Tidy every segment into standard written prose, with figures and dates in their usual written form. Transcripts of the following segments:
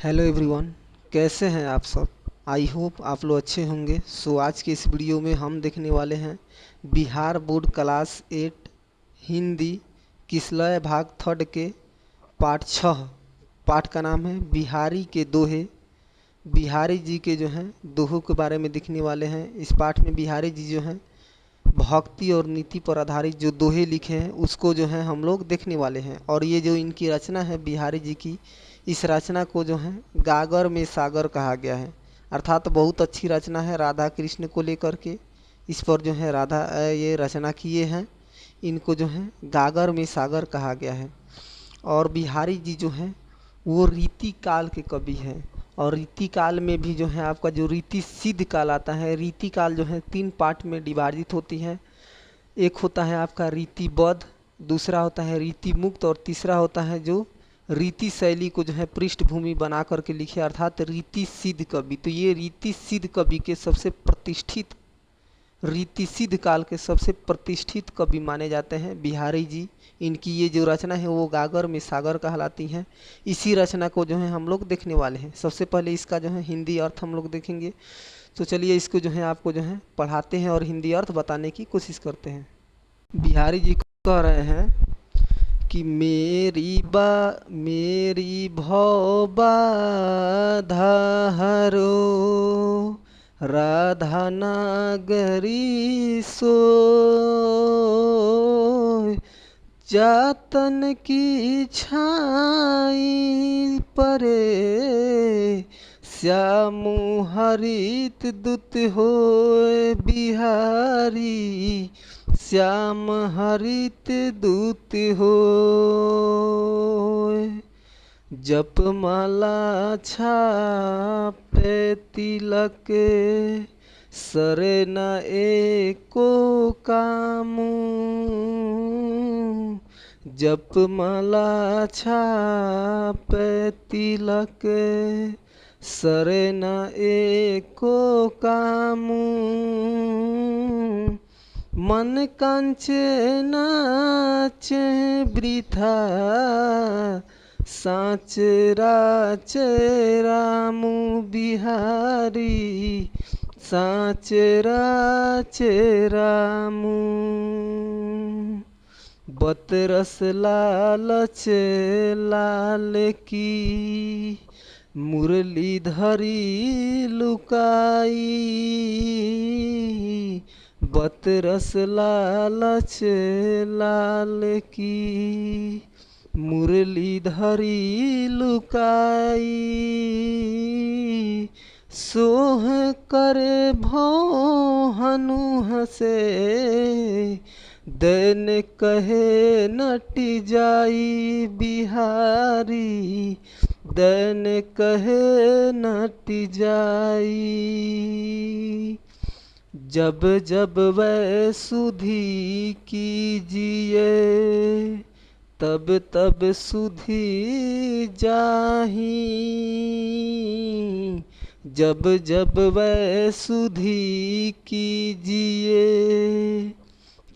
Hello everyone. कैसे हैं आप सब। आई होप आप लोग अच्छे होंगे। आज के इस वीडियो में हम देखने वाले हैं बिहार बोर्ड क्लास 8 हिंदी किसलय भाग थर्ड के पाठ 6। पाठ का नाम है बिहारी के दोहे। बिहारी जी के जो हैं दोहों के बारे में देखने वाले हैं। इस पाठ में बिहारी जी जो हैं भक्ति और नीति पर आधारित जो दोहे लिखे हैं उसको जो है हम लोग देखने वाले हैं। और ये जो इनकी रचना है बिहारी जी की, इस रचना को जो है गागर में सागर कहा गया है। अर्थात बहुत अच्छी रचना है राधा कृष्ण को लेकर के। इस पर जो है राधा ये रचना किए हैं। इनको जो है गागर में सागर कहा गया है। और बिहारी जी जो हैं वो रीति काल के कवि हैं। और रीति काल में भी जो है आपका जो रीति सिद्ध काल आता है, रीति काल जो है 3 पार्ट में विभाजित होती है। एक होता है आपका रीतिबद्ध, दूसरा होता है रीति मुक्त और तीसरा होता है जो रीति शैली को जो है पृष्ठभूमि बना करके लिखे अर्थात रीति सिद्ध कवि। तो ये रीति सिद्ध कवि के सबसे प्रतिष्ठित, रीति सिद्ध काल के सबसे प्रतिष्ठित कवि माने जाते हैं बिहारी जी। इनकी ये जो रचना है वो गागर में सागर कहलाती हैं। इसी रचना को जो है हम लोग देखने वाले हैं। सबसे पहले इसका जो है हिंदी अर्थ हम लोग देखेंगे। तो चलिए इसको जो है आपको जो है पढ़ाते हैं और हिंदी अर्थ बताने की कोशिश करते हैं। बिहारी जी कह रहे हैं कि मेरी भव बाधा हरो राधा नागरी सोय जातन की छाई परे श्याम हरित दुत होय बिहारी श्याम हरित दूत होय जप माला छापे तिलक सरे न एको कामू जप माला छापे तिलक सरे न एको कामू मन कांचे नाचे वृथा साच राच रामू बिहारी साच राच रामू बतरस लालच लाल की मुरली धरी लुकाई बतरस लालच लाल की मुरली धरी लुकाई सोह करे भौ हनु हसे दैन कहे नटी जाई बिहारी दैन कहे नटी जाई जब जब वह सुधी कीजिए तब तब सुधी जाही जब जब वह सुधी कीजिए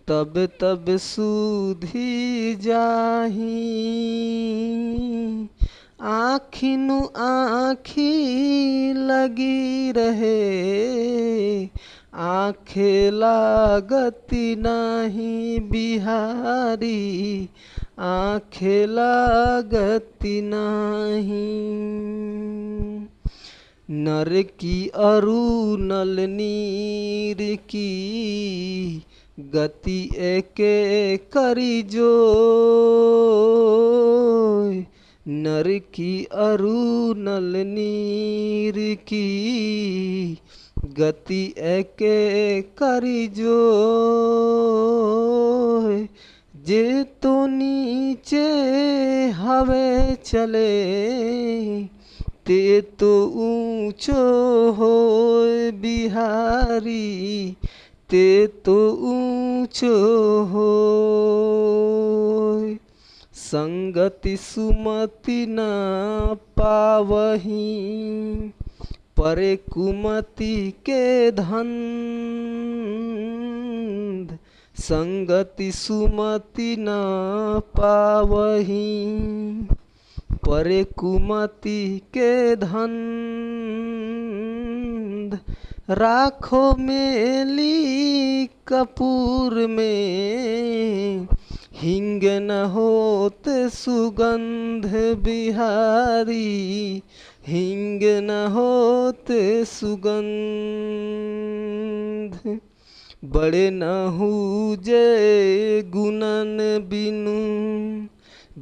तब तब सुधी जाही आँखिनु आँखी लगी रहे आँखे लागती नाही बिहारी आँखे लागती नाही नर की अरु नल नीर की गति एके करी जो नर की अरु नल नीर की गति एके करी जो जे तो नीचे हवे चले ते तो ऊंचो होय बिहारी ते तो ऊंचो होय संगति सुमति न पावही परे कुमति के धंध संगति सुमति न पावही परे कुमति के धन राखो मेली कपूर में, हिंग न होत सुगंध बिहारी, हिंग न होत सुगंध। बड़े न हुजे गुणन बिनु,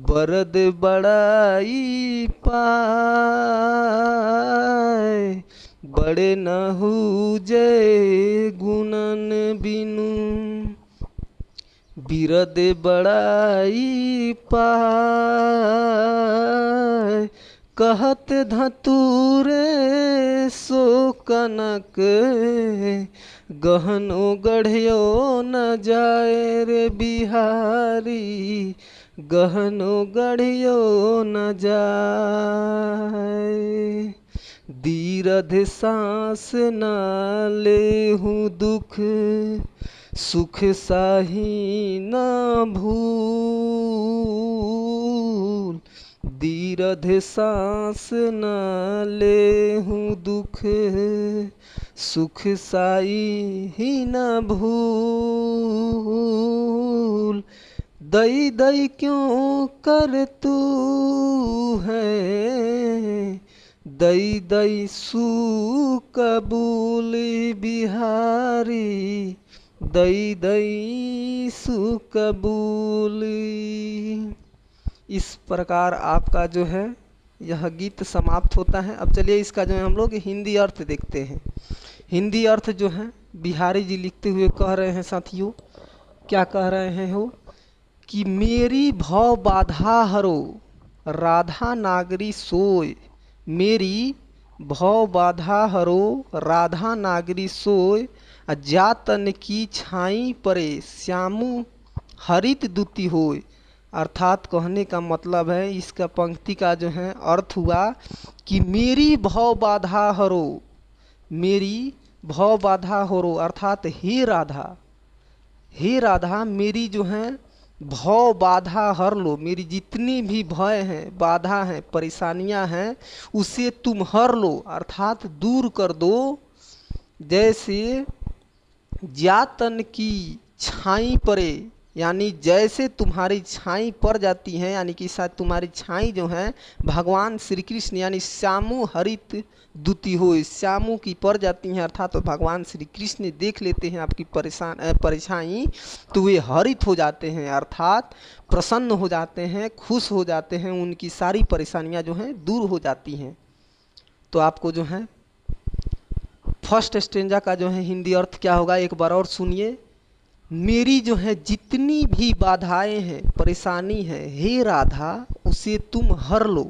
बरद बड़ाई पाए। बड़े न हुजे गुणन बिनु, बिरद बड़ाई पाए। कहत धतूरे सो कनक, गहनो गढ़ियो न जाए रे बिहारी, गहनो गढ़ियो न जाए। दीर्घ सांस न लेहूं दुख, सुख साही न भूल। दीर्घ सांस न लेहूं दुख, सुख साई ही न भूल। दई दई क्यों कर तू है, दई दई सू कबूल बिहारी, दई दई सु कबूली। इस प्रकार आपका जो है यह गीत समाप्त होता है। अब चलिए इसका जो है हम लोग हिंदी अर्थ देखते हैं। हिंदी अर्थ जो है बिहारी जी लिखते हुए कह रहे हैं साथियों, क्या कह रहे हैं हो कि मेरी भव बाधा हरो, राधा नागरी सोय। मेरी भव बाधा हरो, राधा नागरी सोय। जातन की छाई परे, श्यामु हरित दुति होय। अर्थात कहने का मतलब है, इसका पंक्ति का जो है अर्थ हुआ कि मेरी भव बाधा हरो, मेरी भव बाधा हरो अर्थात हे राधा, हे राधा मेरी जो है भव बाधा हर लो। मेरी जितनी भी भय हैं, बाधा हैं, परेशानियां हैं, उसे तुम हर लो अर्थात दूर कर दो। जैसे जातन की छाई परे, यानी जैसे तुम्हारी छाई पड़ जाती है, यानी कि शायद तुम्हारी छाई जो है भगवान श्री कृष्ण यानी श्यामु हरित दुति हो, श्यामु की पड़ जाती हैं अर्थात तो भगवान श्री कृष्ण देख लेते हैं आपकी परेशानी, तो वे हरित हो जाते हैं अर्थात प्रसन्न हो जाते हैं, खुश हो जाते हैं, उनकी सारी परेशानियां जो हैं दूर हो जाती हैं। तो आपको जो है फर्स्ट स्टेंजा का जो है हिंदी अर्थ क्या होगा एक बार और सुनिए। मेरी जो है जितनी भी बाधाएं हैं, परेशानी है, हे राधा उसे तुम हर लो।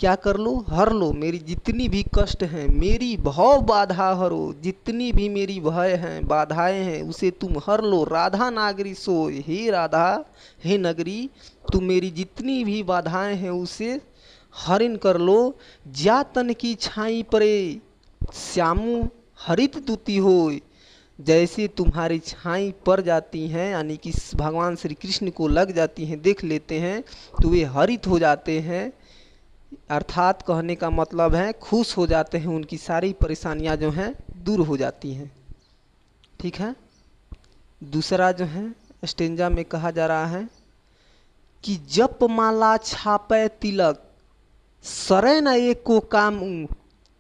क्या कर लो? हर लो। मेरी जितनी भी कष्ट हैं, मेरी भव बाधा हरो, जितनी भी मेरी भय हैं, बाधाएं हैं, उसे तुम हर लो। राधा नागरी सोय, हे राधा, हे नगरी, तुम मेरी जितनी भी बाधाएं हैं उसे हरिन कर लो। जातन की छाई परे, श्यामु हरित दुति होय। जैसे तुम्हारी छाई पड़ जाती हैं, यानी कि भगवान श्री कृष्ण को लग जाती हैं, देख लेते हैं तो वे हरित हो जाते हैं अर्थात कहने का मतलब है खुश हो जाते हैं, उनकी सारी परेशानियां जो हैं दूर हो जाती हैं। ठीक है। दूसरा जो है स्टेंजा में कहा जा रहा है कि जप माला छापे तिलक, सरे न एको कामू,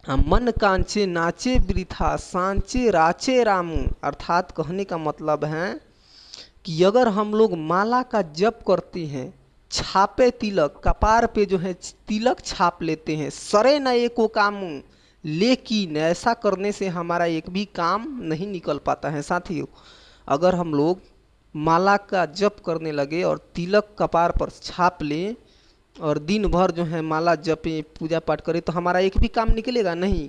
मन कांचे नाचे वृथा, सांचे राचे रामू। अर्थात कहने का मतलब है कि अगर हम लोग माला का जप करते हैं, छापे तिलक, कपार पे जो है तिलक छाप लेते हैं, सरे न एको कामू, लेकिन ऐसा करने से हमारा एक भी काम नहीं निकल पाता है। साथियों, अगर हम लोग माला का जप करने लगे और तिलक कपार पर छाप लें और दिन भर जो है माला जपें, पूजा पाठ करें, तो हमारा एक भी काम निकलेगा नहीं।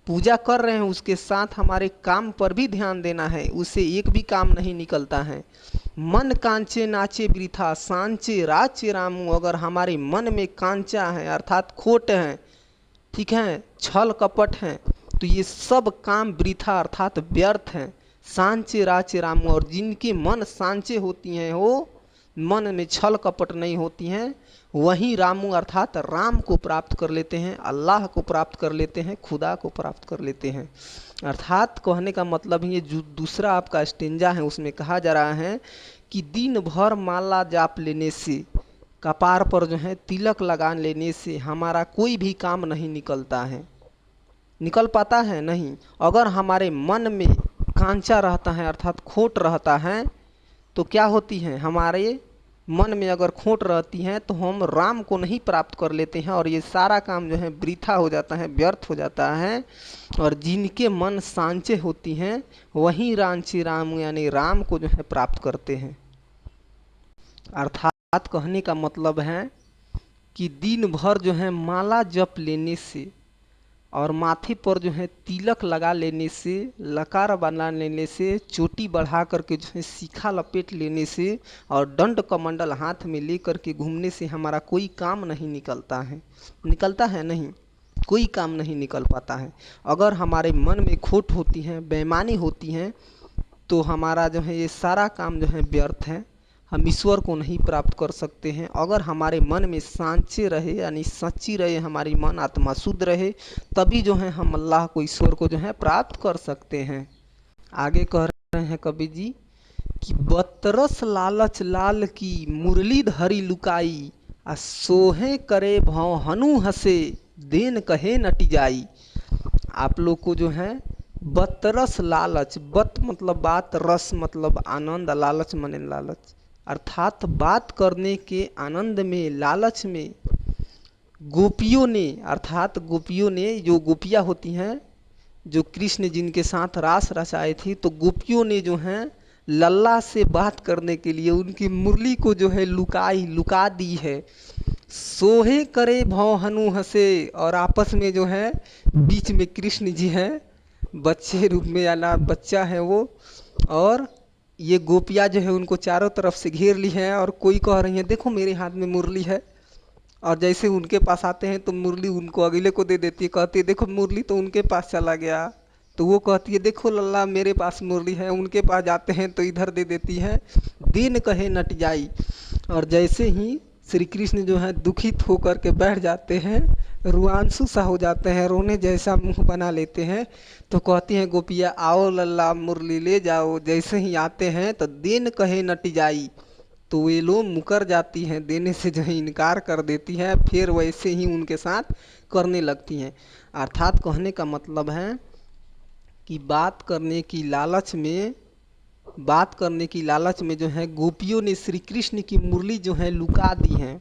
पूजा कर रहे हैं, उसके साथ हमारे काम पर भी ध्यान देना है, उससे एक भी काम नहीं निकलता है। मन कांचे नाचे वृथा, सांचे राचे रामू। अगर हमारे मन में कांचा है अर्थात खोट है, ठीक है, छल कपट है, तो ये सब काम वृथा अर्थात व्यर्थ हैं। सांचे राचे रामू, और जिनके मन सांचे होती हैं वो मन में छल कपट नहीं होती हैं, वहीं रामू अर्थात राम को प्राप्त कर लेते हैं, अल्लाह को प्राप्त कर लेते हैं, खुदा को प्राप्त कर लेते हैं। अर्थात कहने का मतलब ये जो दूसरा आपका स्टेंजा है उसमें कहा जा रहा है कि दिन भर माला जाप लेने से, कपार पर जो है तिलक लगा लेने से हमारा कोई भी काम नहीं निकलता है, निकल पाता है नहीं। अगर हमारे मन में कांचा रहता है अर्थात खोट रहता है तो क्या होती है, हमारे मन में अगर खोट रहती है तो हम राम को नहीं प्राप्त कर लेते हैं और ये सारा काम जो है वृथा हो जाता है, व्यर्थ हो जाता है। और जिनके मन सांचे होती हैं वही रांची राम यानी राम को जो है प्राप्त करते हैं। अर्थात कहने का मतलब है कि दिन भर जो है माला जप लेने से और माथे पर जो है तिलक लगा लेने से, लकार बना लेने से, चोटी बढ़ा करके जो है सीखा लपेट लेने से और दंड कमंडल हाथ में लेकर के घूमने से हमारा कोई काम नहीं निकलता है, निकलता है नहीं, कोई काम नहीं निकल पाता है। अगर हमारे मन में खोट होती है, बेईमानी होती है तो हमारा जो है ये सारा काम जो है व्यर्थ है, हम ईश्वर को नहीं प्राप्त कर सकते हैं। अगर हमारे मन में सांचे रहे यानी सच्ची रहे, हमारी मन आत्मा शुद्ध रहे, तभी जो है हम अल्लाह को, ईश्वर को जो है प्राप्त कर सकते हैं। आगे कह रहे हैं कवि जी कि बतरस लालच लाल की मुरली धरी लुकाई, आ सोहे करे भौं हनु हसे देन कहे नटी जाई। आप लोग को जो है बतरस लालच, बत मतलब बात, रस मतलब आनंद, लालच माने लालच, अर्थात बात करने के आनंद में, लालच में गोपियों ने, अर्थात गोपियों ने, जो गोपियाँ होती हैं, जो कृष्ण जिनके साथ रास रचाए थी, तो गोपियों ने जो है लल्ला से बात करने के लिए उनकी मुरली को जो है लुका दी है। सोहे करे भौं हनु हंसे, और आपस में जो है बीच में कृष्ण जी हैं, बच्चे रूप में या ना बच्चा है वो, और ये गोपियाँ जो है उनको चारों तरफ से घेर ली है और कोई कह रही है देखो मेरे हाथ में मुरली है, और जैसे उनके पास आते हैं तो मुरली उनको अगले को दे देती है, कहती है देखो मुरली तो उनके पास चला गया, तो वो कहती है देखो लल्ला मेरे पास मुरली है, उनके पास जाते हैं तो इधर दे देती है, दिन कहे नट जाई। और जैसे ही श्री कृष्ण जो है दुखित होकर के बैठ जाते हैं, रुआंसू सा हो जाते हैं, रोने जैसा मुंह बना लेते हैं, तो कहती हैं गोपिया आओ लल्ला मुरली ले जाओ। जैसे ही आते हैं तो दिन कहे नट जाई, तो वे लोग मुकर जाती हैं, देने से जो है इनकार कर देती हैं, फिर वैसे ही उनके साथ करने लगती हैं। अर्थात कहने का मतलब है कि बात करने की लालच में जो है गोपियों ने श्री कृष्ण की मुरली जो है लुका दी है।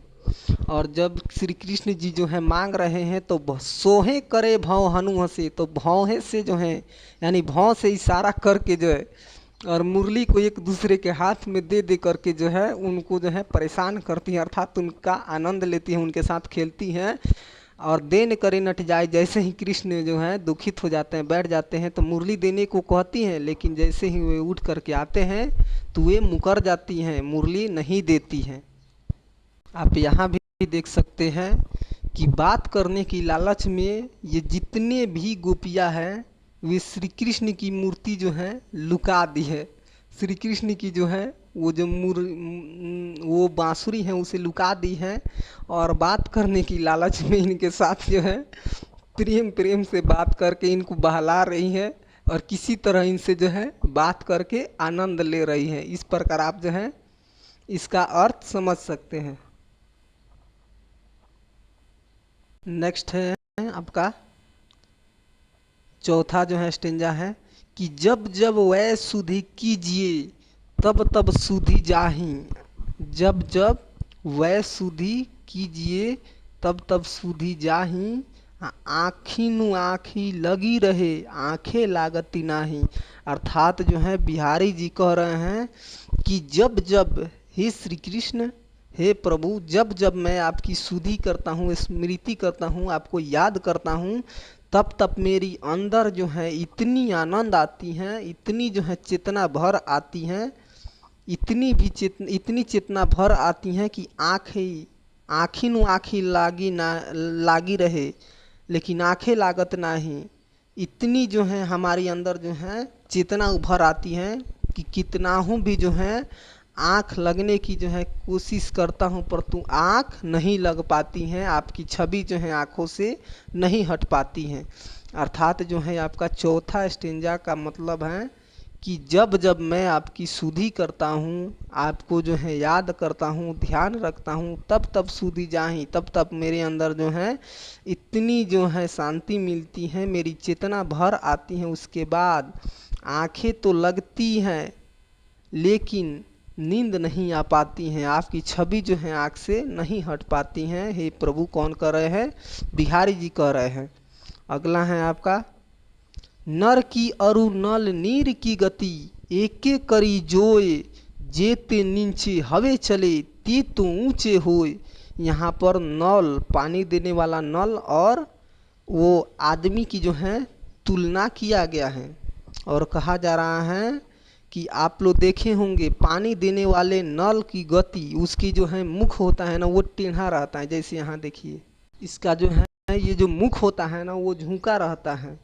और जब श्री कृष्ण जी जो है मांग रहे हैं तो सोहे करे भौं हनु हंसे, तो भौहे से जो है यानी भौं से इशारा करके जो है और मुरली को एक दूसरे के हाथ में दे दे करके जो है उनको जो है परेशान करती हैं, अर्थात उनका आनंद लेती हैं, उनके साथ खेलती हैं। और देन करे नट जाए, जैसे ही कृष्ण जो है दुखित हो जाते हैं, बैठ जाते हैं, तो मुरली देने को कहती हैं, लेकिन जैसे ही वे उठ करके आते हैं तो वे मुकर जाती हैं, मुरली नहीं देती हैं। आप यहाँ भी देख सकते हैं कि बात करने की लालच में ये जितने भी गोपियाँ हैं वे श्री कृष्ण की मूर्ति जो है लुका दी है, श्री कृष्ण की जो है वो जो वो बांसुरी है उसे लुका दी है, और बात करने की लालच में इनके साथ जो है प्रेम से बात करके इनको बहला रही है और किसी तरह इनसे जो है बात करके आनंद ले रही है। इस प्रकार आप जो है इसका अर्थ समझ सकते हैं। नेक्स्ट है आपका चौथा जो है स्टेंजा है कि जब जब वै सुधि कीजिए तब तब सुधि जाही, जब जब वै सुधि कीजिए तब तब सुधि जाही, आँखी नु आँखी लगी रहे आँखें लागती नाही। अर्थात जो है बिहारी जी कह रहे हैं कि जब जब हे श्री कृष्ण, हे प्रभु, जब जब मैं आपकी सुधि करता हूँ, स्मृति करता हूँ, आपको याद करता हूँ, तब तब मेरी अंदर जो है इतनी आनंद आती हैं, इतनी जो है चेतना भर आती हैं, इतनी चेतना भर आती हैं कि आँखी नु आँखी लागी रहे लेकिन आँखें लागत नहीं। इतनी जो है हमारी अंदर जो है चेतना उभर आती है कि कितना हूँ भी जो है आँख लगने की जो है कोशिश करता हूँ परंतु आँख नहीं लग पाती हैं, आपकी छवि जो है आँखों से नहीं हट पाती हैं। अर्थात जो है आपका चौथा स्टेंजा का मतलब है कि जब जब मैं आपकी सुधि करता हूँ, आपको जो है याद करता हूँ, ध्यान रखता हूँ, तब तब सुधि जाही, तब तब मेरे अंदर जो है इतनी जो है शांति मिलती है, मेरी चेतना भर आती है। उसके बाद आंखें तो लगती हैं लेकिन नींद नहीं आ पाती हैं, आपकी छवि जो है आँख से नहीं हट पाती हैं। हे प्रभु, कौन कह रहे हैं? बिहारी जी कह रहे हैं। अगला है आपका, नर की अरु नल नीर की गति, एके करी जोए, जेते नीचे हवे चले, ते तो ऊंचे होए। यहाँ पर नल, पानी देने वाला नल और वो आदमी की जो है तुलना किया गया है और कहा जा रहा है कि आप लोग देखे होंगे पानी देने वाले नल की गति, उसकी जो है मुख होता है ना वो टेढ़ा रहता है। जैसे यहाँ देखिए इसका जो है ये जो मुख होता है ना वो झुका रहता है।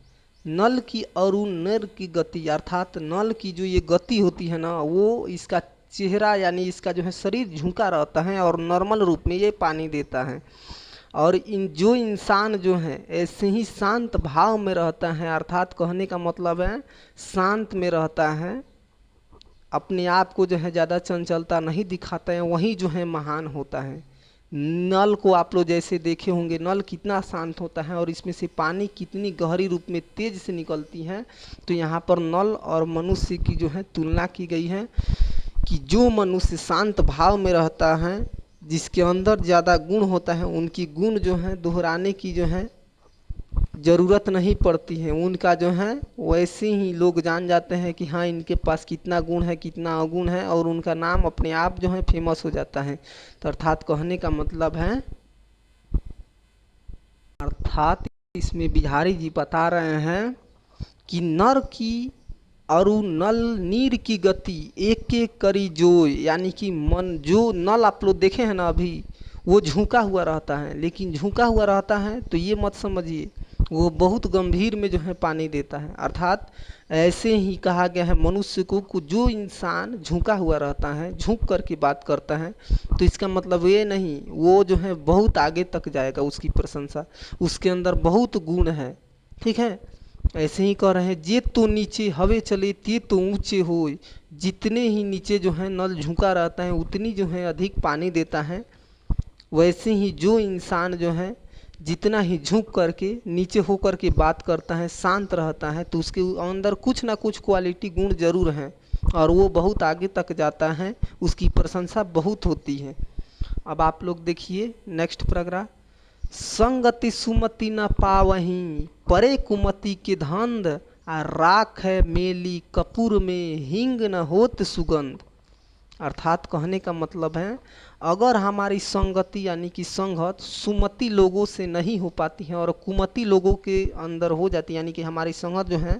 नल की अरुण नर की गति, अर्थात नल की जो ये गति होती है ना वो इसका चेहरा यानी इसका जो है शरीर झुका रहता है और नॉर्मल रूप में ये पानी देता है। और इन जो इंसान जो है ऐसे ही शांत भाव में रहता है, अर्थात कहने का मतलब है शांत में रहता है, अपने आप को जो है ज़्यादा चंचलता नहीं दिखाता है, वही जो है महान होता है। नल को आप लोग जैसे देखे होंगे, नल कितना शांत होता है और इसमें से पानी कितनी गहरी रूप में तेज से निकलती है। तो यहाँ पर नल और मनुष्य की जो है तुलना की गई है कि जो मनुष्य शांत भाव में रहता है, जिसके अंदर ज़्यादा गुण होता है, उनकी गुण जो है दोहराने की जो है ज़रूरत नहीं पड़ती है। उनका जो है वैसे ही लोग जान जाते हैं कि हाँ इनके पास कितना गुण है, कितना अवगुण है, और उनका नाम अपने आप जो है फेमस हो जाता है। तो अर्थात कहने का मतलब है, अर्थात इसमें बिहारी जी बता रहे हैं कि नर की अरु नल नीर की गति एक एक करी जोय, यानी कि मन जो नल आप लोग देखे हैं ना अभी वो झुका हुआ रहता है, लेकिन झुका हुआ रहता है तो ये मत समझिए वो बहुत गंभीर में जो है पानी देता है। अर्थात ऐसे ही कहा गया है मनुष्य को जो इंसान झुका हुआ रहता है, झुक करके बात करता है, तो इसका मतलब ये नहीं वो जो है बहुत आगे तक जाएगा, उसकी प्रशंसा, उसके अंदर बहुत गुण है। ठीक है, ऐसे ही कह रहे हैं जे तो नीचे हवे चले ते तो ऊंचे हो, जितने ही नीचे जो है नल झुका रहता है उतनी जो है अधिक पानी देता है। वैसे ही जो इंसान जो है जितना ही झुक करके नीचे होकर के बात करता है, शांत रहता है, तो उसके अंदर कुछ ना कुछ क्वालिटी गुण जरूर हैं और वो बहुत आगे तक जाता है, उसकी प्रशंसा बहुत होती है। अब आप लोग देखिए नेक्स्ट पैराग्राफ, संगति सुमति न पावहीं, परे कुमति के धंध, आ राख है मेली कपूर में, हिंग न होत सुगंध। अर्थात कहने का मतलब है अगर हमारी संगति यानी कि संगत सुमति लोगों से नहीं हो पाती है और कुमति लोगों के अंदर हो जाती है, यानी कि हमारी संगत जो है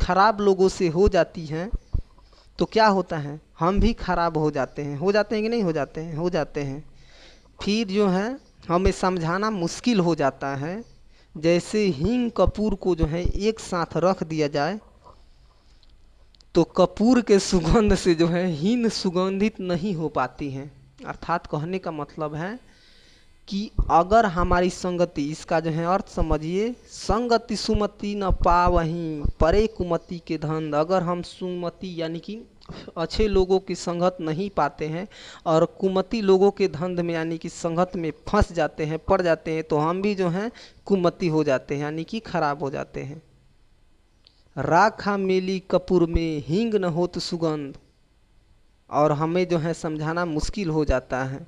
खराब लोगों से हो जाती है, तो क्या होता है हम भी खराब हो जाते हैं। हो जाते हैं कि नहीं हो जाते हैं? हो जाते हैं। फिर जो है हमें समझाना मुश्किल हो जाता है। जैसे हींग कपूर को जो है एक साथ रख दिया जाए तो कपूर के सुगंध से जो है हींग सुगंधित नहीं हो पाती हैं। अर्थात कहने का मतलब है कि अगर हमारी संगति, इसका जो है अर्थ समझिए, संगति सुमति न पावहीं, परे कुमति के धंध, अगर हम सुमति यानी कि अच्छे लोगों की संगत नहीं पाते हैं और कुमति लोगों के धंध में यानी कि संगत में फंस जाते हैं, पड़ जाते हैं, तो हम भी जो हैं कुमति हो जाते हैं यानी कि खराब हो जाते हैं। राखा मेली कपूर में, हींग न होत सुगंध, और हमें जो है समझाना मुश्किल हो जाता है।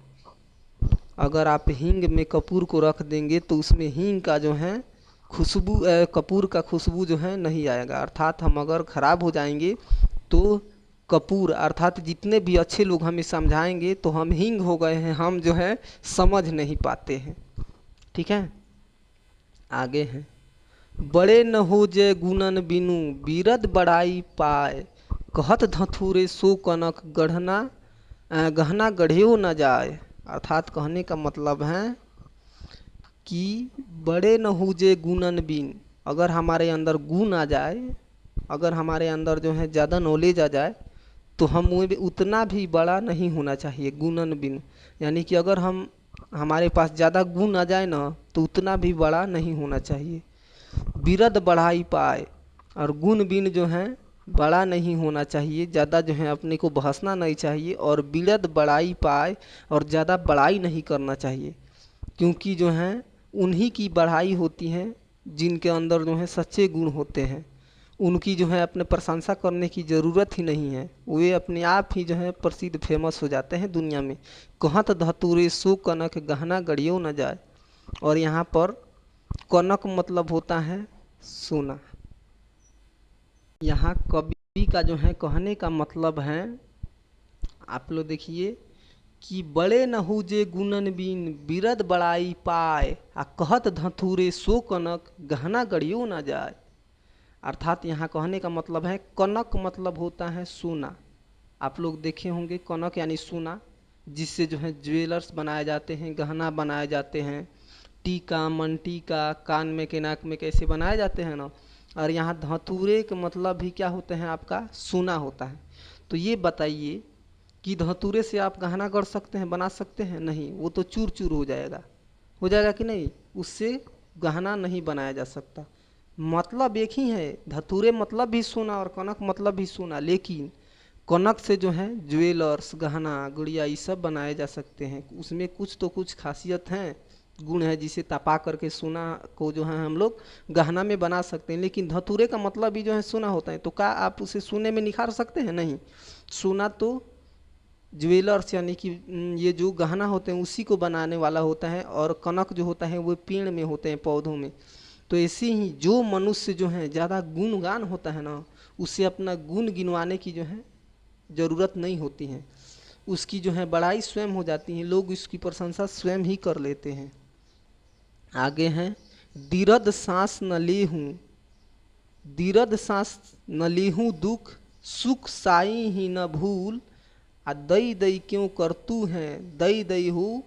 अगर आप हींग में कपूर को रख देंगे तो उसमें हींग का जो है खुशबू, कपूर का खुशबू जो है नहीं आएगा। अर्थात हम अगर खराब हो जाएंगे तो कपूर अर्थात जितने भी अच्छे लोग हमें समझाएंगे तो हम हींग हो गए हैं, हम जो है समझ नहीं पाते हैं। ठीक है, आगे हैं, बड़े न हो जय गुणन बिनु, बीरद बड़ाई पाए, कहत धथुरे सो कनक गढ़ना गहना गढ़ेओ न जाए। अर्थात कहने का मतलब है कि बड़े न हुजे गुणन बिन, अगर हमारे अंदर गुण आ जाए, अगर हमारे अंदर जो है ज़्यादा नॉलेज आ जाए तो हम वो भी उतना भी बड़ा नहीं होना चाहिए। गुणन बिन यानी कि अगर हम हमारे पास ज़्यादा गुण आ जाए ना तो उतना भी बड़ा नहीं होना चाहिए। बिरद बढ़ाई पाए, और गुण बिन जो है बड़ा नहीं होना चाहिए, ज़्यादा जो है अपने को बहसना नहीं चाहिए। और बिरद बढ़ाई पाए, और ज़्यादा बड़ाई नहीं करना चाहिए, क्योंकि जो है उन्हीं की बढ़ाई होती है जिनके अंदर जो है सच्चे गुण होते हैं। उनकी जो है अपने प्रशंसा करने की ज़रूरत ही नहीं है, वे अपने आप ही जो है प्रसिद्ध फेमस हो जाते हैं दुनिया में। कहत धतूरे सो कनक गहना गढ़ियो न जाए। और यहाँ पर कनक मतलब होता है सोना। यहाँ कवि का जो है कहने का मतलब है, आप लोग देखिए कि बड़े न हुजे गुणन बिन बिरद बड़ाई पाए, आ कहत धतूरे सो कनक गहना गढ़ियो न जाए। अर्थात यहाँ कहने का मतलब है, कनक मतलब होता है सोना। आप लोग देखे होंगे कनक यानी सोना, जिससे जो है ज्वेलर्स बनाए जाते हैं, गहना बनाए जाते हैं, टीका मन टीका कान में के नाक में कैसे बनाए जाते हैं ना। और यहाँ धतूरे का मतलब भी क्या होते हैं, आपका सोना होता है। तो ये बताइए कि धतूरे से आप गहना गढ़ सकते हैं, बना सकते हैं? नहीं, वो तो चूर चूर हो जाएगा कि नहीं, उससे गहना नहीं बनाया जा सकता। मतलब एक ही है, धतूरे मतलब भी सोना और कनक मतलब भी सोना, लेकिन कनक से जो है ज्वेलर्स गहना गुड़िया ये सब बनाए जा सकते हैं। उसमें कुछ तो कुछ खासियत है, गुण है, जिसे तपा करके सोना को जो है हम लोग गहना में बना सकते हैं। लेकिन धतूरे का मतलब भी जो है सोना होता है, तो क्या आप उसे सोने में निखार सकते हैं? नहीं। सोना तो ज्वेलर्स यानी कि ये जो गहना होते हैं उसी को बनाने वाला होता है, और कनक जो होता है वो पेड़ में होते हैं, पौधों में। तो ऐसे ही जो मनुष्य जो है ज़्यादा गुणगान होता है ना, उसे अपना गुण गिनवाने की जो है ज़रूरत नहीं होती है, उसकी जो है बड़ाई स्वयं हो जाती है, लोग उसकी प्रशंसा स्वयं ही कर लेते हैं। आगे हैं, दीरद सांस न लेहूँ, दीरद सांस न लेहूँ दुख, सुख साई ही न भूल, आ दई दई क्यों करतू हैं, दई दई हो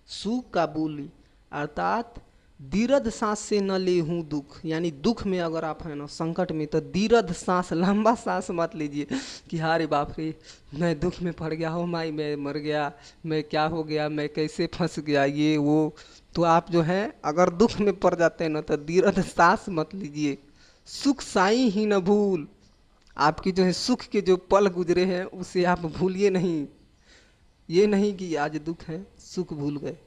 सुख का बोली। अर्थात दीर्घ सांस से न लेहूँ दुख, यानी दुख में अगर आप हैं ना, संकट में, तो दीर्घ सांस, लंबा सांस मत लीजिए कि अरे बाप रे मैं दुख में पड़ गया, हो माई मैं मर गया, मैं क्या हो गया, मैं कैसे फंस गया, ये वो। तो आप जो है अगर दुख में पड़ जाते हैं ना तो दीर्घ सांस मत लीजिए। सुख साई ही न भूल, आपकी जो है सुख के जो पल गुजरे हैं उसे आप भूलिए नहीं। ये नहीं कि आज दुख है सुख भूल गए,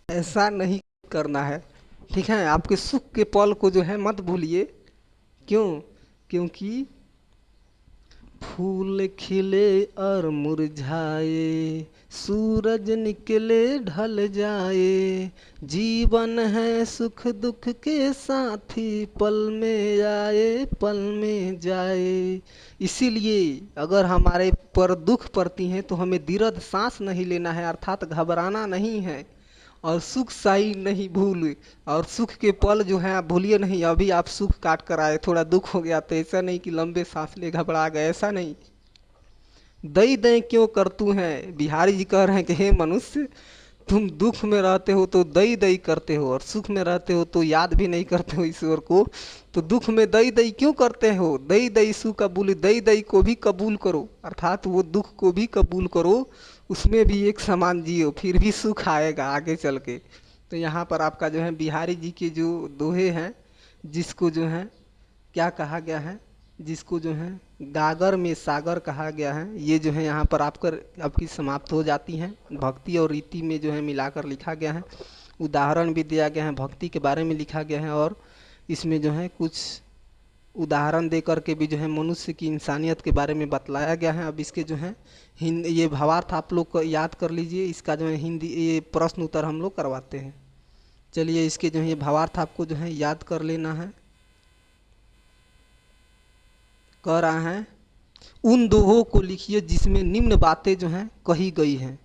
ऐसा नहीं करना है। ठीक है, आपके सुख के पल को जो है मत भूलिए। क्यों? क्योंकि फूल खिले और मुरझाए, सूरज निकले ढल जाए, जीवन है सुख दुख के साथी, पल में आए पल में जाए। इसीलिए अगर हमारे पर दुख पड़ती हैं तो हमें दीर्घ सांस नहीं लेना है, अर्थात घबराना नहीं है, और सुख साई नहीं भूल। और सुख के पल जो है आप भूलिए नहीं। अभी आप सुख काट कर आए, थोड़ा दुख हो गया तो ऐसा नहीं कि लंबे सांस ले घबरा गए, ऐसा नहीं। दई दई क्यों करतू हैं, बिहारी जी कह रहे हैं कि हे मनुष्य, तुम दुख में रहते हो तो दई दई करते हो, और सुख में रहते हो तो याद भी नहीं करते हो ईश्वर को। तो दुख में दई दई क्यों करते हो? दई दई सु कबूल, दई दई को भी कबूल करो, अर्थात वो दुख को भी कबूल करो, उसमें भी एक समान जियो, फिर भी सुख आएगा आगे चल के। तो यहाँ पर आपका जो है बिहारी जी के जो दोहे हैं, जिसको जो है क्या कहा गया है, जिसको जो है गागर में सागर कहा गया है, ये जो है यहाँ पर आपकी समाप्त हो जाती हैं। भक्ति और रीति में जो है मिलाकर लिखा गया है, उदाहरण भी दिया गया है, भक्ति के बारे में लिखा गया है, और इसमें जो है कुछ उदाहरण दे करके भी जो है मनुष्य की इंसानियत के बारे में बतलाया गया है। अब इसके जो है ये भावार्थ आप लोग को याद कर लीजिए, इसका जो है हिंदी ये प्रश्न उत्तर हम लोग करवाते हैं। चलिए इसके जो है ये भावार्थ आपको जो है याद कर लेना है। कह रहा है, उन दोहों को लिखिए जिसमें निम्न बातें जो हैं कही गई हैं,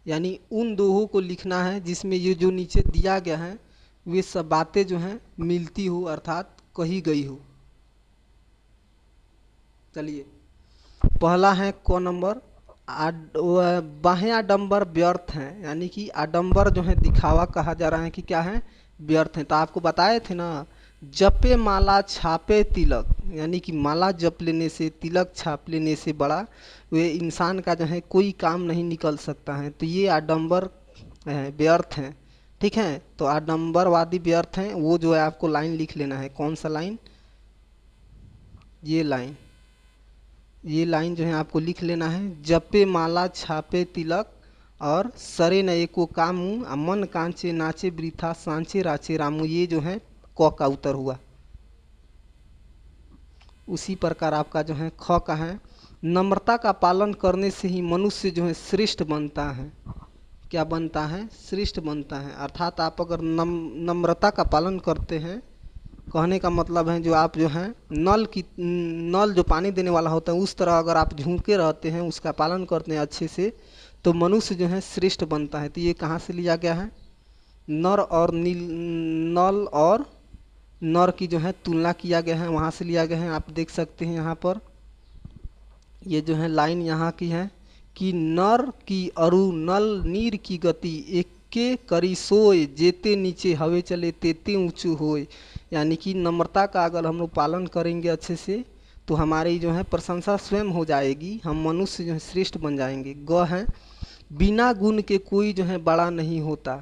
यानी उन दोहों को लिखना है जिसमें ये जो नीचे दिया गया है वे सब बातें जो हैं मिलती हो, अर्थात कही गई हो। चलिए पहला है क नंबर, बाहें आडंबर व्यर्थ हैं, यानी कि आडंबर जो है दिखावा कहा जा रहा है कि क्या है, व्यर्थ है। तो आपको बताए थे ना जपे माला छापे तिलक, यानी कि माला जप लेने से, तिलक छाप लेने से बड़ा वे इंसान का जो है कोई काम नहीं निकल सकता है। तो ये आडंबर व्यर्थ हैं। ठीक है, तो आडंबरवादी व्यर्थ हैं, वो जो है आपको लाइन लिख लेना है। कौन सा लाइन? ये लाइन जो है आपको लिख लेना है। जपे माला छापे तिलक और सरे न एको कामू, मन कांचे नाचे वृथा सांचे राचे रामू, ये जो है क का उत्तर हुआ। उसी प्रकार आपका जो है ख का है, नम्रता का पालन करने से ही मनुष्य जो है श्रेष्ठ बनता है। क्या बनता है? श्रेष्ठ बनता है। अर्थात आप अगर नम्रता का पालन करते हैं, कहने का मतलब है जो आप जो है नल जो पानी देने वाला होता है उस तरह अगर आप झुके रहते हैं, उसका पालन करते हैं अच्छे से, तो मनुष्य जो है श्रेष्ठ बनता है। तो ये कहाँ से लिया गया है? नल और नर की जो है तुलना किया गया है, वहाँ से लिया गया है। आप देख सकते हैं यहाँ पर ये जो है लाइन यहाँ की है कि नर की अरु नल नीर की गति एके करी सोए, जेते नीचे हवे चले तेते ऊंचू होए। यानी कि नम्रता का अगर हम लोग पालन करेंगे अच्छे से तो हमारी जो है प्रशंसा स्वयं हो जाएगी, हम मनुष्य जो है श्रेष्ठ बन जाएंगे। ग है, बिना गुण के कोई जो है बड़ा नहीं होता।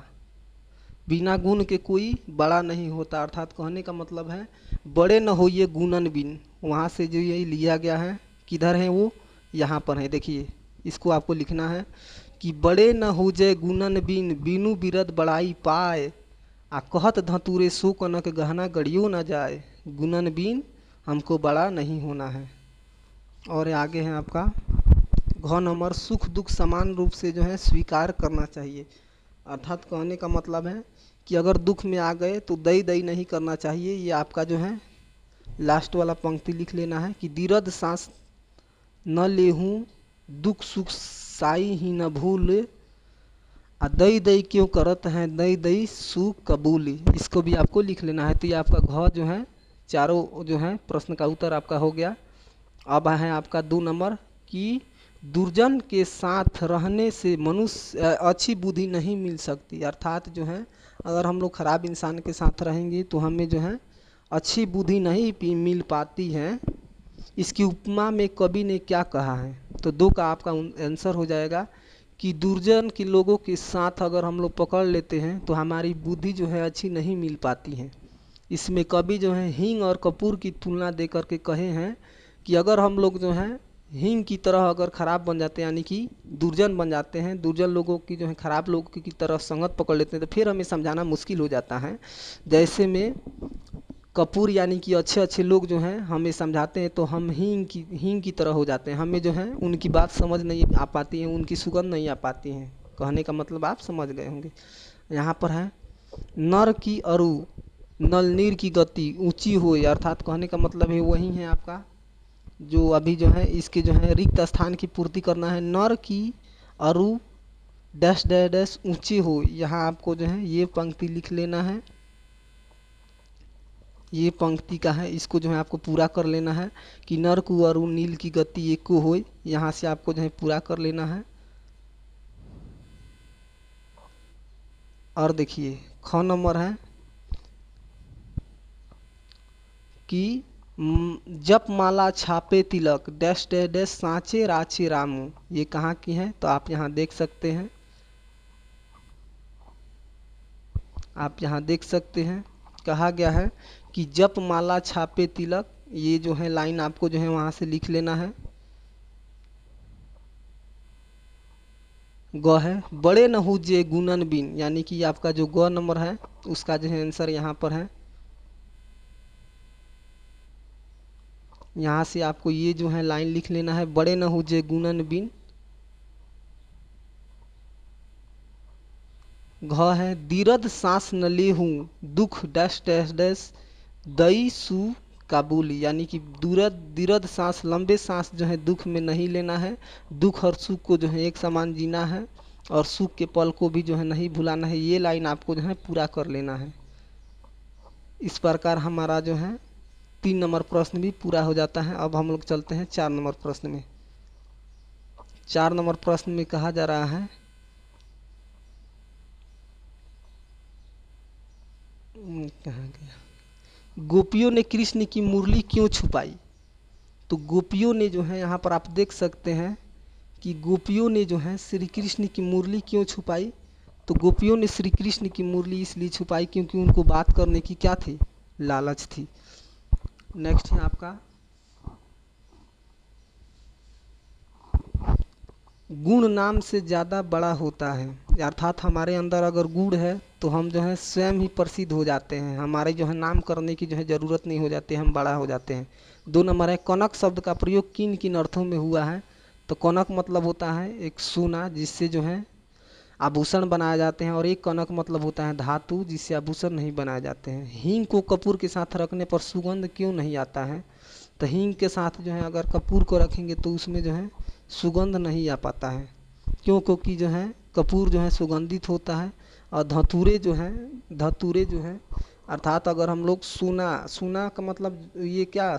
बिना गुण के कोई बड़ा नहीं होता, अर्थात कहने का मतलब है बड़े न होइए गुणन बिन। वहाँ से जो ये लिया गया है, किधर है वो? यहाँ पर है, देखिए इसको आपको लिखना है कि बड़े न हो जय गुणन बिन, बिनु बिरद बड़ाई पाए, आ कहत धतूरे सो कनक गहना गड़ियो न जाए। गुणन बिन हमको बड़ा नहीं होना है। और आगे है आपका घ नंबर, सुख दुख समान रूप से जो है स्वीकार करना चाहिए। अर्थात कहने का मतलब है कि अगर दुख में आ गए तो दई दई नहीं करना चाहिए। ये आपका जो है लास्ट वाला पंक्ति लिख लेना है कि दीर्घ सांस न लेहूँ, दुख सुख साई ही न भूल, आ दई दई क्यों करत हैं, दई दई सुख कबूली। इसको भी आपको लिख लेना है। तो ये आपका घ जो है चारों जो है प्रश्न का उत्तर आपका हो गया। अब है आपका 2 नंबर कि दुर्जन के साथ रहने से मनुष्य अच्छी बुद्धि नहीं मिल सकती। अर्थात जो है अगर हम लोग खराब इंसान के साथ रहेंगे तो हमें जो है अच्छी बुद्धि नहीं मिल पाती है। इसकी उपमा में कवि ने क्या कहा है? तो 2 का आपका आंसर हो जाएगा कि दुर्जन के लोगों के साथ अगर हम लोग पकड़ लेते हैं तो हमारी बुद्धि जो है अच्छी नहीं मिल पाती है। इसमें कवि जो है हींग और कपूर की तुलना दे करके कहे हैं कि अगर हम लोग जो है हींग की तरह अगर खराब बन जाते हैं, यानी कि दुर्जन बन जाते हैं, दुर्जन लोगों की जो है खराब लोगों की तरह संगत पकड़ लेते हैं, तो फिर हमें समझाना मुश्किल हो जाता है। जैसे में कपूर यानी कि अच्छे अच्छे लोग जो हैं हमें समझाते हैं तो हम हींग की तरह हो जाते हैं, हमें जो है उनकी बात समझ नहीं आ पाती है, उनकी सुगंध नहीं आ पाती है। कहने का मतलब आप समझ गए होंगे। यहाँ पर है नर की अरु नल नीर की गति ऊंची हो, अर्थात कहने का मतलब है वही है आपका जो अभी जो है इसके जो है रिक्त स्थान की पूर्ति करना है। नर की अरु डैश डैश डैश ऊंची हो, यहाँ आपको जो है ये पंक्ति लिख लेना है। ये पंक्ति का है, इसको जो है आपको पूरा कर लेना है कि नर को अरु नील की गति एको हो, यहाँ से आपको जो है पूरा कर लेना है। और देखिए ख नंबर है कि जप माला छापे तिलक डैश डैश डैश सांचे राचे रामू, ये कहाँ की है? तो आप यहाँ देख सकते हैं, आप यहाँ देख सकते हैं कहा गया है कि जप माला छापे तिलक, ये जो है लाइन आपको जो है वहाँ से लिख लेना है। ग है, बड़े न हुजे गुणन बिन, यानी कि आपका जो ग नंबर है उसका जो है आंसर यहाँ पर है। यहाँ से आपको ये जो है लाइन लिख लेना है, बड़े न हुजे गुणन बिन। घ है, दीर्घ सांस न लेहूं, दुख डैश डैश डैश दई सु काबुली, यानी कि दीर्घ सांस, लंबे सांस जो है दुख में नहीं लेना है, दुख और सुख को जो है एक समान जीना है और सुख के पल को भी जो है नहीं भुलाना है। ये लाइन आपको जो है पूरा कर लेना है। इस प्रकार हमारा जो है 3 नंबर प्रश्न भी पूरा हो जाता है। अब हम लोग चलते हैं 4 नंबर प्रश्न में। 4 नंबर प्रश्न में कहा जा रहा है कहाँ गया, गोपियों ने कृष्ण की मुरली क्यों छुपाई? तो गोपियों ने जो है यहाँ पर आप देख सकते हैं कि गोपियों ने जो है श्री कृष्ण की मुरली क्यों छुपाई? तो गोपियों ने श्री कृष्ण की मुरली इसलिए छुपाई क्योंकि उनको बात करने की क्या थी? लालच थी। नेक्स्ट है आपका गुण नाम से ज़्यादा बड़ा होता है। अर्थात हमारे अंदर अगर गुण है तो हम जो है स्वयं ही प्रसिद्ध हो जाते हैं, हमारे जो है नाम करने की जो है ज़रूरत नहीं हो जाती, हम बड़ा हो जाते हैं। 2 नंबर है कनक शब्द का प्रयोग किन किन अर्थों में हुआ है? तो कनक मतलब होता है एक सोना जिससे जो है आभूषण बनाए जाते हैं, और एक कनक मतलब होता है धातु जिससे आभूषण नहीं बनाए जाते हैं। हींग को कपूर के साथ रखने पर सुगंध क्यों नहीं आता है? तो हींग के साथ जो है अगर कपूर को रखेंगे तो उसमें जो है सुगंध नहीं आ पाता है। क्यों? क्योंकि जो है कपूर जो है सुगंधित होता है, और धतूरे जो है अर्थात अगर हम लोग सोना, सोना का मतलब ये क्या,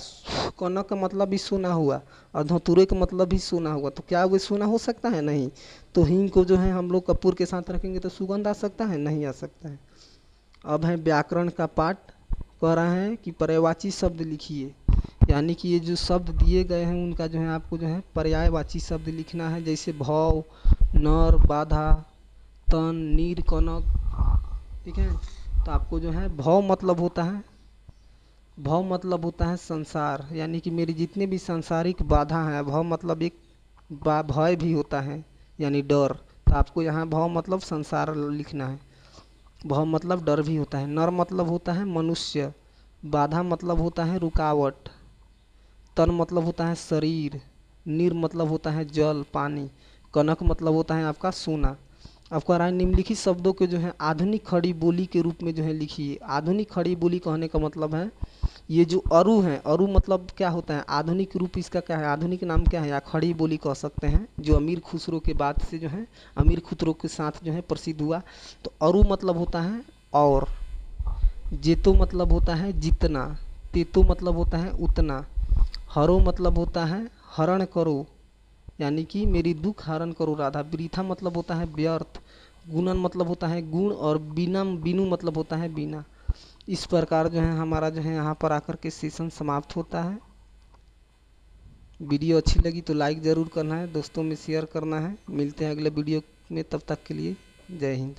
कनक का मतलब भी सोना हुआ और धतूरे का मतलब भी सोना हुआ, तो क्या वो सोना हो सकता है? नहीं। तो हींग को जो है हम लोग कपूर के साथ रखेंगे तो सुगंध आ सकता है? नहीं आ सकता है। अब है व्याकरण का पाठ। कह रहे हैं कि पर्यायवाची शब्द लिखिए, यानी कि ये जो शब्द दिए गए हैं उनका जो है आपको जो है पर्यायवाची शब्द लिखना है, जैसे भव, नर, बाधा, तन, नीर, कनक। ठीक है, तो आपको जो है भव मतलब होता है संसार, यानी कि मेरी जितने भी सांसारिक बाधा हैं। भव मतलब एक भय भी होता है यानी डर, तो आपको यहाँ भव मतलब संसार लिखना है। भव मतलब डर भी होता है। नर मतलब होता है मनुष्य, बाधा मतलब होता है रुकावट, तन मतलब होता है शरीर, नीर मतलब होता है जल पानी, कनक मतलब होता है आपका सोना। आपका राय निम्नलिखित शब्दों के जो है आधुनिक खड़ी बोली के रूप में जो है लिखिए। आधुनिक खड़ी बोली कहने का मतलब है ये जो अरु है, अरु मतलब क्या होता है? आधुनिक रूप इसका क्या है? आधुनिक नाम क्या है? या खड़ी बोली कह सकते हैं, जो अमीर खुसरो के बाद से जो है अमीर खुसरो के साथ जो है प्रसिद्ध हुआ। तो अरु मतलब होता है और, जेतो मतलब होता है जितना, तेतो मतलब होता है उतना, हरो मतलब होता है हरण करो, यानी कि मेरी दुख हरण करो राधा। वृथा मतलब होता है व्यर्थ, गुणन मतलब होता है गुण, और बीनम बीनू मतलब होता है बीना। इस प्रकार जो है हमारा जो है यहाँ पर आकर के सेशन समाप्त होता है। वीडियो अच्छी लगी तो लाइक ज़रूर करना है, दोस्तों में शेयर करना है। मिलते हैं अगले वीडियो में, तब तक के लिए जय हिंद।